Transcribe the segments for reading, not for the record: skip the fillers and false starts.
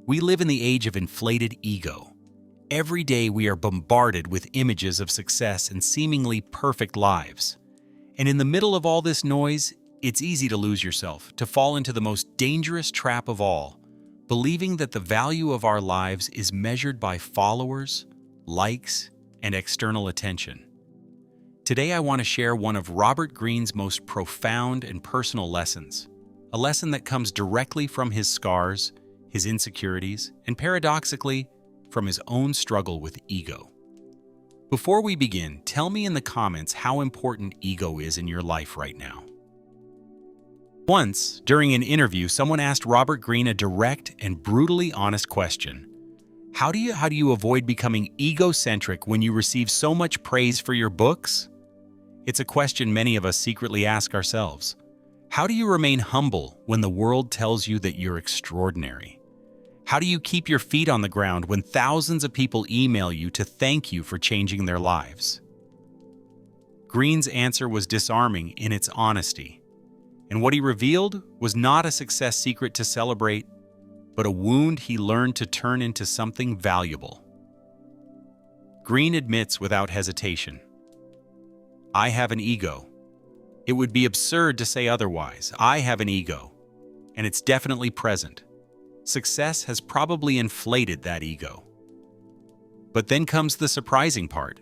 We live in the age of inflated ego. Every day we are bombarded with images of success and seemingly perfect lives. And in the middle of all this noise, it's easy to lose yourself, to fall into the most dangerous trap of all, believing that the value of our lives is measured by followers, likes, and external attention. Today I want to share one of Robert Greene's most profound and personal lessons, a lesson that comes directly from his scars, his insecurities, and paradoxically, from his own struggle with ego. Before we begin, tell me in the comments how important ego is in your life right now. Once, during an interview, someone asked Robert Greene a direct and brutally honest question. How do you avoid becoming egocentric when you receive so much praise for your books? It's a question many of us secretly ask ourselves. How do you remain humble when the world tells you that you're extraordinary? How do you keep your feet on the ground when thousands of people email you to thank you for changing their lives? Greene's answer was disarming in its honesty, and what he revealed was not a success secret to celebrate, but a wound he learned to turn into something valuable. Greene admits without hesitation, "I have an ego. It would be absurd to say otherwise. I have an ego, and it's definitely present. Success has probably inflated that ego." But then comes the surprising part.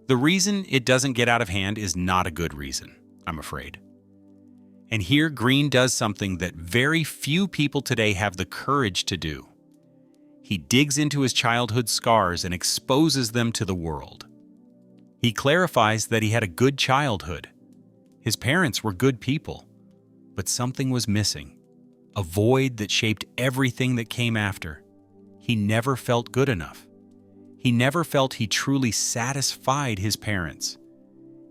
The reason it doesn't get out of hand is not a good reason, I'm afraid. And here Greene does something that very few people today have the courage to do. He digs into his childhood scars and exposes them to the world. He clarifies that he had a good childhood. His parents were good people, but something was missing. A void that shaped everything that came after. He never felt good enough. He never felt he truly satisfied his parents.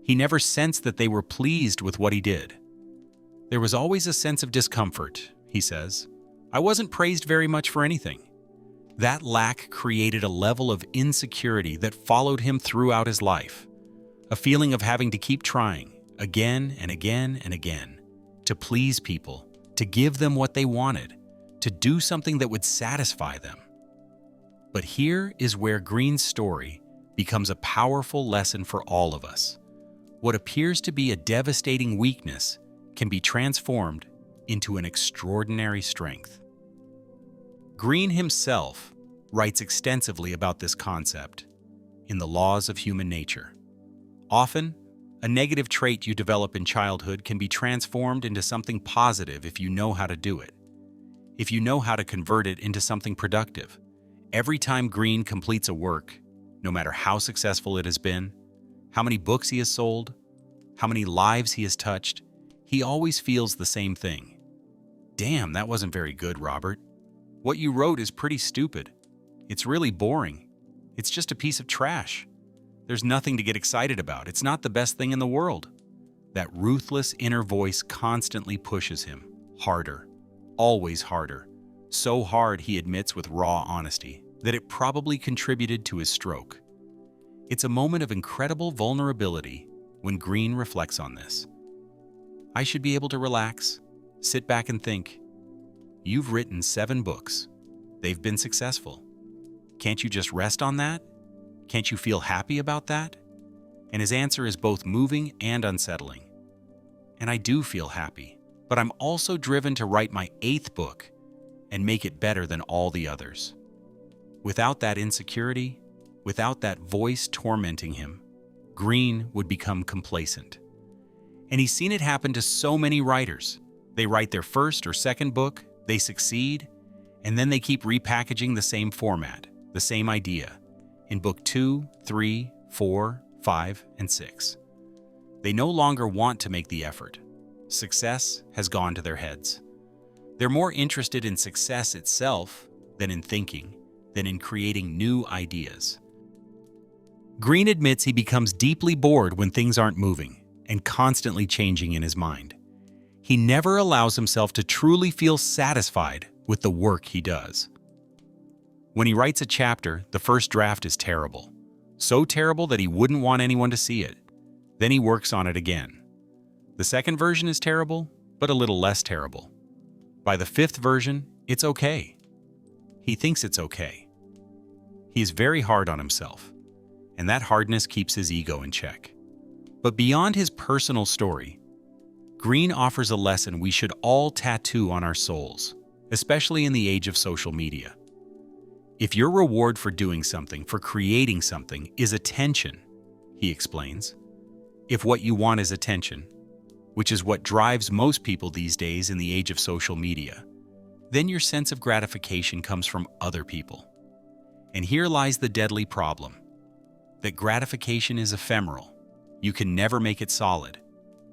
He never sensed that they were pleased with what he did. There was always a sense of discomfort, he says. I wasn't praised very much for anything. That lack created a level of insecurity that followed him throughout his life. A feeling of having to keep trying, again and again and again, to please people, to give them what they wanted, to do something that would satisfy them. But here is where Greene's story becomes a powerful lesson for all of us. What appears to be a devastating weakness can be transformed into an extraordinary strength. Greene himself writes extensively about this concept in The Laws of Human Nature. Often, a negative trait you develop in childhood can be transformed into something positive if you know how to do it, if you know how to convert it into something productive. Every time Greene completes a work, no matter how successful it has been, how many books he has sold, how many lives he has touched, he always feels the same thing. Damn, that wasn't very good, Robert. What you wrote is pretty stupid. It's really boring. It's just a piece of trash. There's nothing to get excited about. It's not the best thing in the world. That ruthless inner voice constantly pushes him. Harder. Always harder. So hard, he admits with raw honesty, that it probably contributed to his stroke. It's a moment of incredible vulnerability when Greene reflects on this. I should be able to relax, sit back and think. You've written 7 books. They've been successful. Can't you just rest on that? Can't you feel happy about that? And his answer is both moving and unsettling. And I do feel happy, but I'm also driven to write my 8th book and make it better than all the others. Without that insecurity, without that voice tormenting him, Greene would become complacent. And he's seen it happen to so many writers. They write their 1st or 2nd book, they succeed, and then they keep repackaging the same format, the same idea, in book 2, 3, 4, 5, and 6. They no longer want to make the effort. Success has gone to their heads. They're more interested in success itself than in thinking, than in creating new ideas. Greene admits he becomes deeply bored when things aren't moving and constantly changing in his mind. He never allows himself to truly feel satisfied with the work he does. When he writes a chapter, the first draft is terrible. So terrible that he wouldn't want anyone to see it. Then he works on it again. The second version is terrible, but a little less terrible. By the 5th version, it's okay. He thinks it's okay. He is very hard on himself, and that hardness keeps his ego in check. But beyond his personal story, Greene offers a lesson we should all tattoo on our souls, especially in the age of social media. If your reward for doing something, for creating something, is attention, he explains, if what you want is attention, which is what drives most people these days in the age of social media, then your sense of gratification comes from other people. And here lies the deadly problem, that gratification is ephemeral. You can never make it solid.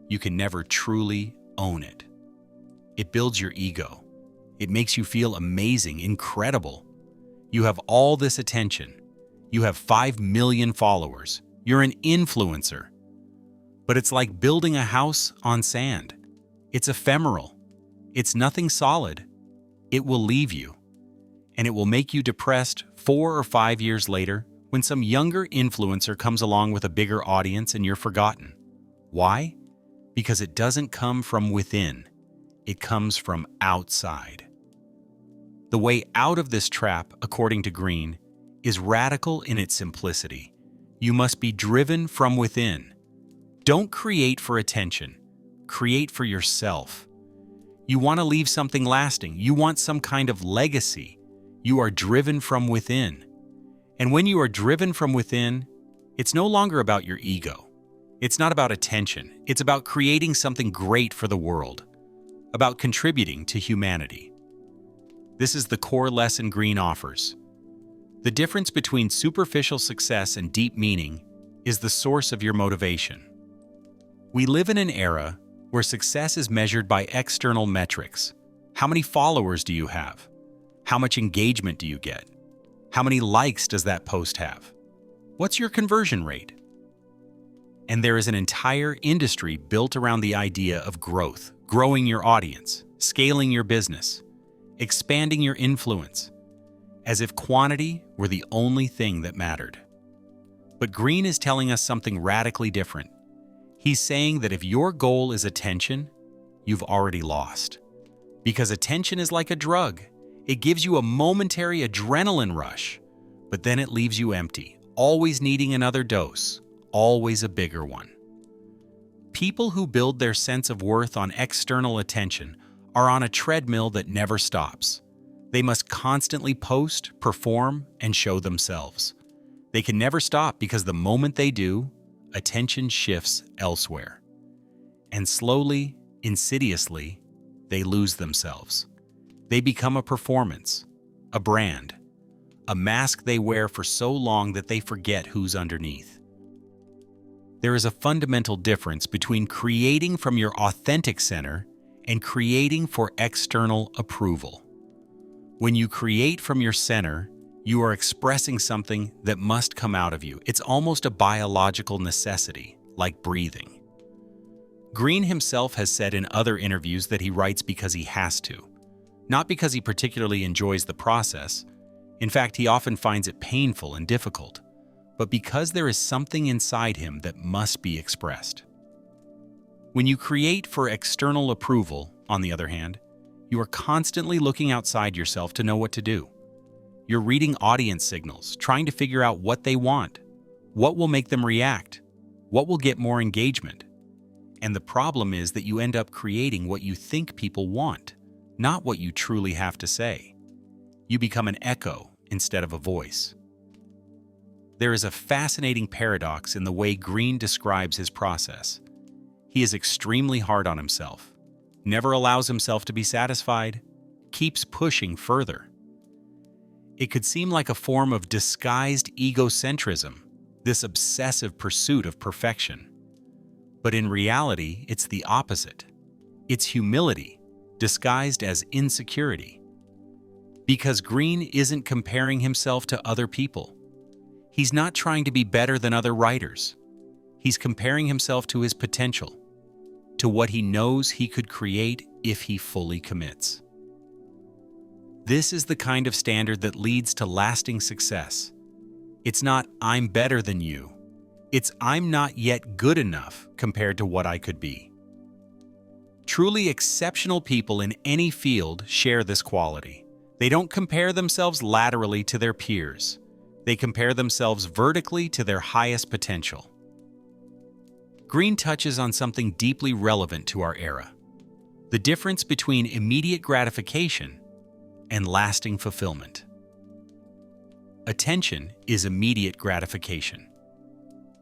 You can never truly own it. It builds your ego. It makes you feel amazing, incredible. You have all this attention. You have 5 million followers. You're an influencer. But it's like building a house on sand. It's ephemeral. It's nothing solid. It will leave you. And it will make you depressed 4 or 5 years later when some younger influencer comes along with a bigger audience and you're forgotten. Why? Because it doesn't come from within. It comes from outside. The way out of this trap, according to Greene, is radical in its simplicity. You must be driven from within. Don't create for attention. Create for yourself. You want to leave something lasting. You want some kind of legacy. You are driven from within. And when you are driven from within, it's no longer about your ego. It's not about attention. It's about creating something great for the world, about contributing to humanity. This is the core lesson Greene offers. The difference between superficial success and deep meaning is the source of your motivation. We live in an era where success is measured by external metrics. How many followers do you have? How much engagement do you get? How many likes does that post have? What's your conversion rate? And there is an entire industry built around the idea of growth, growing your audience, scaling your business, expanding your influence, as if quantity were the only thing that mattered. But Greene is telling us something radically different. He's saying that if your goal is attention, you've already lost. Because attention is like a drug. It gives you a momentary adrenaline rush, but then it leaves you empty, always needing another dose, always a bigger one. People who build their sense of worth on external attention are on a treadmill that never stops. They must constantly post, perform, and show themselves. They can never stop because the moment they do, attention shifts elsewhere. And slowly, insidiously, they lose themselves. They become a performance, a brand, a mask they wear for so long that they forget who's underneath. There is a fundamental difference between creating from your authentic center and creating for external approval. When you create from your center, you are expressing something that must come out of you. It's almost a biological necessity, like breathing. Greene himself has said in other interviews that he writes because he has to, not because he particularly enjoys the process. In fact, he often finds it painful and difficult, but because there is something inside him that must be expressed. When you create for external approval, on the other hand, you are constantly looking outside yourself to know what to do. You're reading audience signals, trying to figure out what they want, what will make them react, what will get more engagement. And the problem is that you end up creating what you think people want, not what you truly have to say. You become an echo instead of a voice. There is a fascinating paradox in the way Greene describes his process. He is extremely hard on himself, never allows himself to be satisfied, keeps pushing further. It could seem like a form of disguised egocentrism, this obsessive pursuit of perfection. But in reality, it's the opposite. It's humility, disguised as insecurity. Because Greene isn't comparing himself to other people. He's not trying to be better than other writers. He's comparing himself to his potential, to what he knows he could create if he fully commits. This is the kind of standard that leads to lasting success. It's not, I'm better than you. It's, I'm not yet good enough compared to what I could be. Truly exceptional people in any field share this quality. They don't compare themselves laterally to their peers. They compare themselves vertically to their highest potential. Greene touches on something deeply relevant to our era: the difference between immediate gratification and lasting fulfillment. Attention is immediate gratification.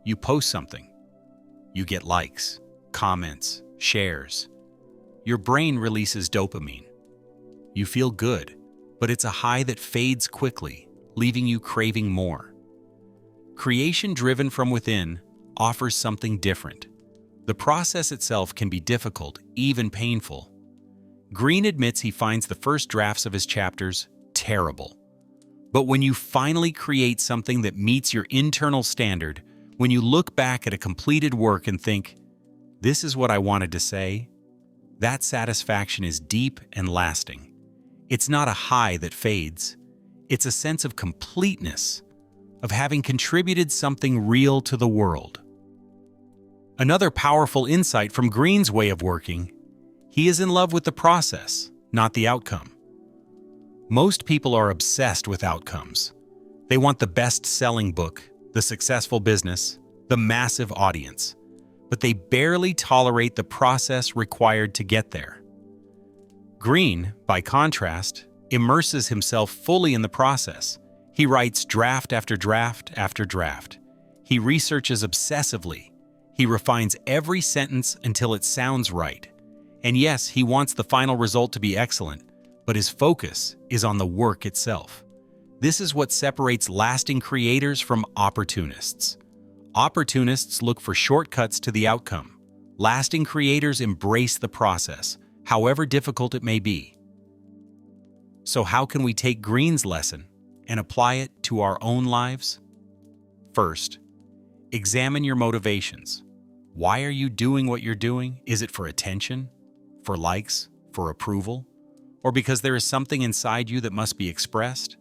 You post something. You get likes, comments, shares. Your brain releases dopamine. You feel good, but it's a high that fades quickly, leaving you craving more. Creation driven from within offers something different. The process itself can be difficult, even painful. Greene admits he finds the first drafts of his chapters terrible. But when you finally create something that meets your internal standard, when you look back at a completed work and think, "This is what I wanted to say," that satisfaction is deep and lasting. It's not a high that fades. It's a sense of completeness, of having contributed something real to the world. Another powerful insight from Greene's way of working: he is in love with the process, not the outcome. Most people are obsessed with outcomes. They want the best-selling book, the successful business, the massive audience, but they barely tolerate the process required to get there. Greene, by contrast, immerses himself fully in the process. He writes draft after draft after draft. He researches obsessively. He refines every sentence until it sounds right. And yes, he wants the final result to be excellent, but his focus is on the work itself. This is what separates lasting creators from opportunists. Opportunists look for shortcuts to the outcome. Lasting creators embrace the process, however difficult it may be. So how can we take Greene's lesson and apply it to our own lives? First, examine your motivations. Why are you doing what you're doing? Is it for attention, for likes, for approval, or because there is something inside you that must be expressed?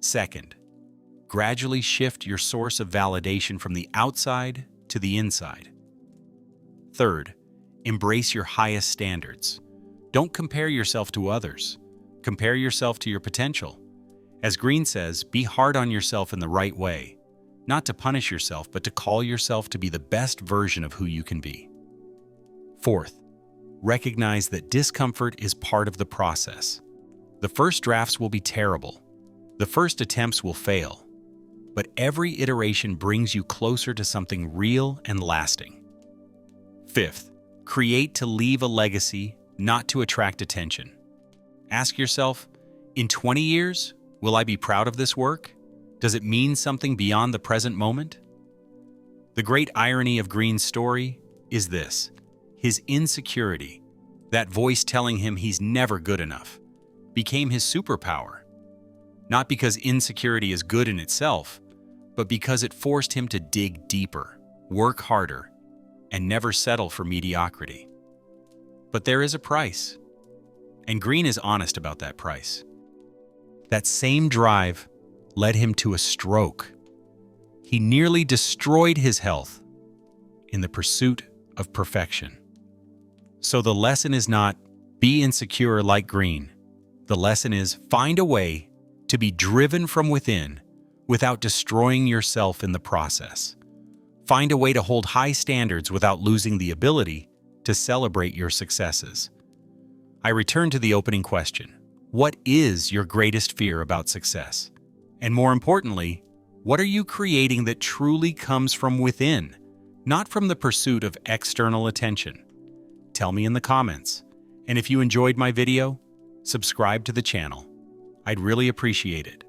Second, gradually shift your source of validation from the outside to the inside. Third, embrace your highest standards. Don't compare yourself to others. Compare yourself to your potential. As Greene says, be hard on yourself in the right way, not to punish yourself, but to call yourself to be the best version of who you can be. Fourth, recognize that discomfort is part of the process. The first drafts will be terrible. The first attempts will fail. But every iteration brings you closer to something real and lasting. Fifth, create to leave a legacy, not to attract attention. Ask yourself, in 20 years, will I be proud of this work? Does it mean something beyond the present moment? The great irony of Greene's story is this: his insecurity, that voice telling him he's never good enough, became his superpower. Not because insecurity is good in itself, but because it forced him to dig deeper, work harder, and never settle for mediocrity. But there is a price, and Greene is honest about that price. That same drive led him to a stroke. He nearly destroyed his health in the pursuit of perfection. So the lesson is not be insecure like Greene. The lesson is find a way to be driven from within without destroying yourself in the process. Find a way to hold high standards without losing the ability to celebrate your successes. I return to the opening question. What is your greatest fear about success? And more importantly, what are you creating that truly comes from within, not from the pursuit of external attention? Tell me in the comments. And if you enjoyed my video, subscribe to the channel. I'd really appreciate it.